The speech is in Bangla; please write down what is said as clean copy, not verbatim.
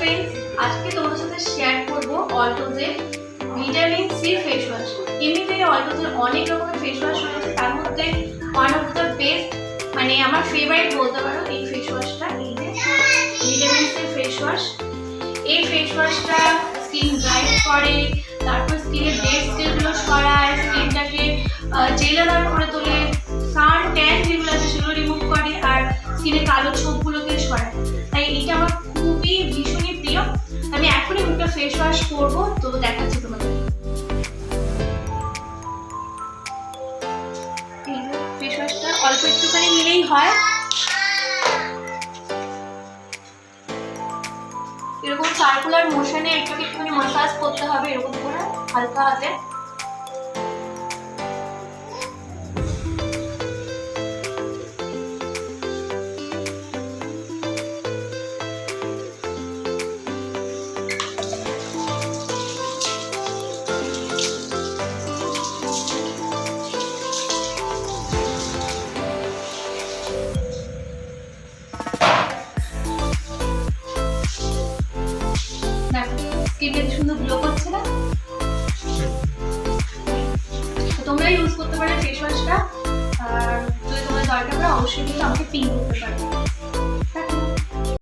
ফ্রেন্ডস, আজকে তোমাদের সাথে শেয়ার করবো অল্টোজের ভিটামিন সি ফেস ওয়াশ। এমনিতেই অল্টোজের অনেক রকমের ফেস ওয়াশ রয়েছে, তার মধ্যে ওয়ান অফ দ্য বেস্ট, মানে আমার ফেভারিট বলতে পারো এই ফেস ওয়াশটা, এই যে ভিটামিন সি ফেস ওয়াশ। এই ফেস ওয়াশটা স্কিন ব্রাইট করে, তারপর স্কিনের ডেড সেলগুলো সরায়, স্কিনটাকে জেলাদার করে তোলে, সান ট্যান যেগুলো আছে সেগুলো রিমুভ করে, আর স্কিনের কালো ছোপগুলোকে সরায়। তাই এটা আমার খুবই ভীষণই প্রিয়। আমি এখনই একটা ফেস ওয়াশ করবো, তো দেখাচ্ছি তোমাদের। এই ফেস ওয়াশটা অল্প একটুখানি নিলেই হয়। এরকম সার্কুলার মোশনে একটুখানি মাসাজ করতে হবে, এরকম করে হালকা হাতে। স্কিনটা সুন্দর গ্লো করছে না? তোমরা ইউজ করতে পারো ফেস ওয়াশটা, আর যদি তোমার দরকার পড়ে অবশ্যই কিন্তু আমাকে পিন করতে পারো।